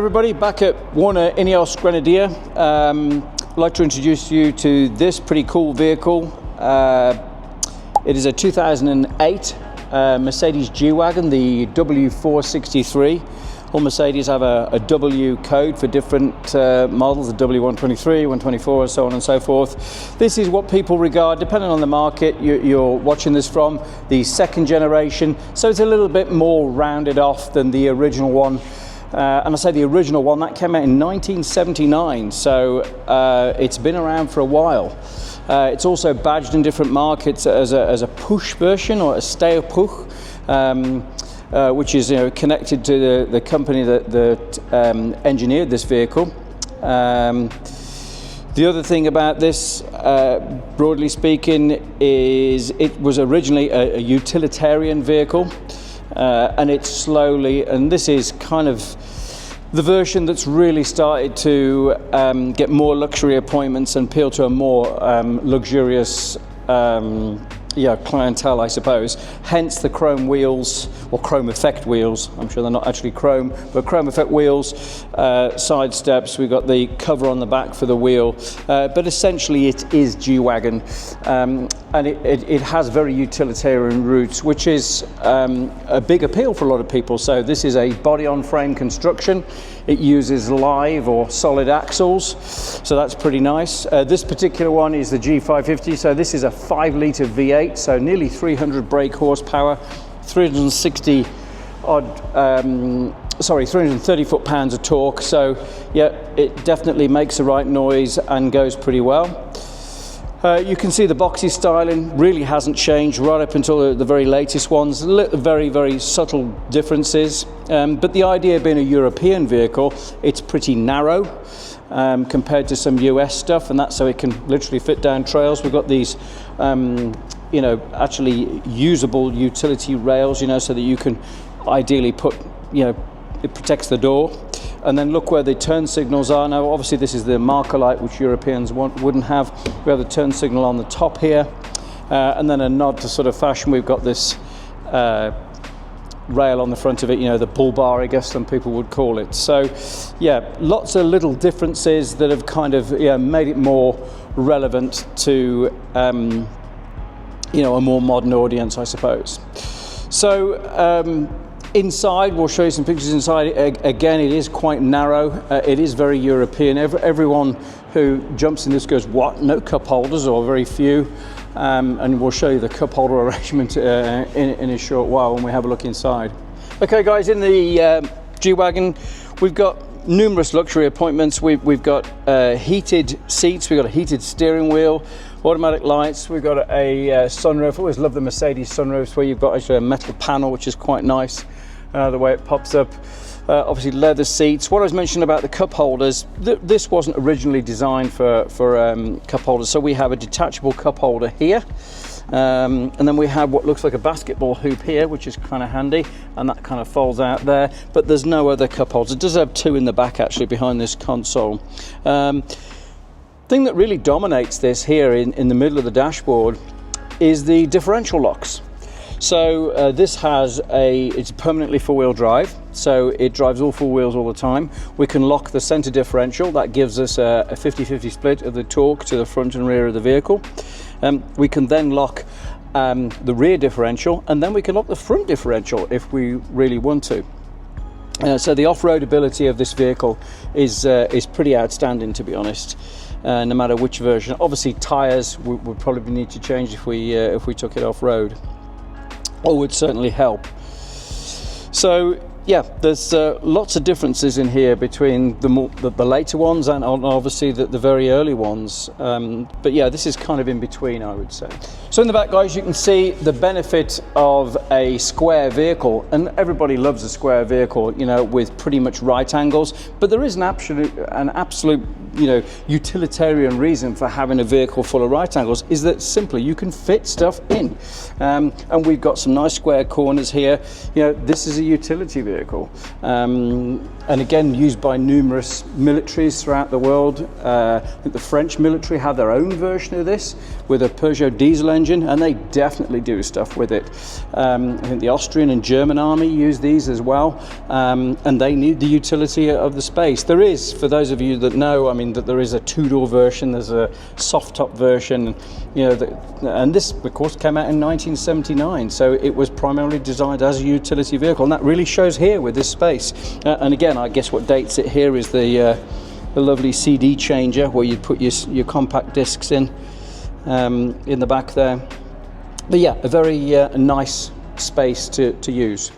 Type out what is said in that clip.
everybody, back at Warner Ineos Grenadier. I'd like to introduce you to this pretty cool vehicle. It is a 2008 Mercedes G-Wagon, the W463. All Mercedes have a W code for different models, the W123, 124, and so on and so forth. This is what people regard, depending on the market you're watching this from, the second generation. So it's a little bit more rounded off than the original one. And I say the original one, that came out in 1979, so it's been around for a while. It's also badged in different markets as a push version, or a stay push, which is connected to the company that engineered this vehicle. The other thing about this, broadly speaking, is it was originally a utilitarian vehicle. And it's slowly, and this is kind of the version that's really started to get more luxury appointments and appeal to a more luxurious clientele, I suppose. Hence the chrome wheels, or chrome effect wheels. I'm sure they're not actually chrome, but chrome effect wheels, side steps. We've got the cover on the back for the wheel, but essentially it is G-Wagon, and it has very utilitarian roots, which is a big appeal for a lot of people. So this is a body-on-frame construction. It uses live or solid axles, so that's pretty nice. This particular one is the G550, so this is a 5-litre V8, so nearly 300 brake horsepower, 330 foot-pounds of torque. So yeah, it definitely makes the right noise and goes pretty well. You can see the boxy styling really hasn't changed right up until the very latest ones. Very, very subtle differences. But the idea of being a European vehicle, it's pretty narrow compared to some US stuff, and that's so it can literally fit down trails. We've got these, actually usable utility rails, so that you can ideally put, it protects the door. And then look where the turn signals are. Now obviously this is the marker light, which Europeans wouldn't have. We have the turn signal on the top here, and then a nod to sort of fashion, we've got this rail on the front of it, the bull bar, I guess some people would call it. So yeah, lots of little differences that have kind of made it more relevant to a more modern audience, I suppose. So inside, we'll show you some pictures inside. Again, it is quite narrow. It is very European. Everyone who jumps in this goes, what? No cup holders, or very few. And we'll show you the cup holder arrangement in a short while when we have a look inside. Okay guys, in the G-Wagon, we've got numerous luxury appointments. We've got heated seats, we've got a heated steering wheel, automatic lights, we've got a sunroof. I always love the Mercedes sunroofs where you've got actually a metal panel, which is quite nice, the way it pops up. Obviously leather seats. What I was mentioning about the cup holders, this wasn't originally designed for cup holders, so we have a detachable cup holder here, and then we have what looks like a basketball hoop here, which is kind of handy, and that kind of folds out there, but there's no other cup holders. It does have two in the back actually behind this console. Thing that really dominates this here in the middle of the dashboard is the differential locks. So this has it's permanently four-wheel drive, so it drives all four wheels all the time. We can lock the center differential. That gives us a 50-50 split of the torque to the front and rear of the vehicle. We can then lock the rear differential, and then we can lock the front differential if we really want to. So the off-road ability of this vehicle is pretty outstanding, to be honest. No matter which version. Obviously tires would probably need to change if we took it off-road, or would certainly help. So yeah, there's lots of differences in here between the later ones and obviously the very early ones, but yeah, this is kind of in between, I would say. So in the back, guys, you can see the benefit of a square vehicle, and everybody loves a square vehicle, with pretty much right angles, but there is an absolute utilitarian reason for having a vehicle full of right angles, is that simply you can fit stuff in, and we've got some nice square corners here. This is a utility vehicle. vehicle. And again, used by numerous militaries throughout the world. I think the French military have their own version of this with a Peugeot diesel engine, and they definitely do stuff with it. I think the Austrian and German army use these as well, and they need the utility of the space. There is, for those of you that know, I mean, that there is a two-door version, there's a soft-top version, you know, and this, of course, came out in 1979, so it was primarily designed as a utility vehicle, and that really shows here with this space. And again, I guess what dates it here is the lovely CD changer where you put your compact discs in the back there. But yeah, a very nice space to use.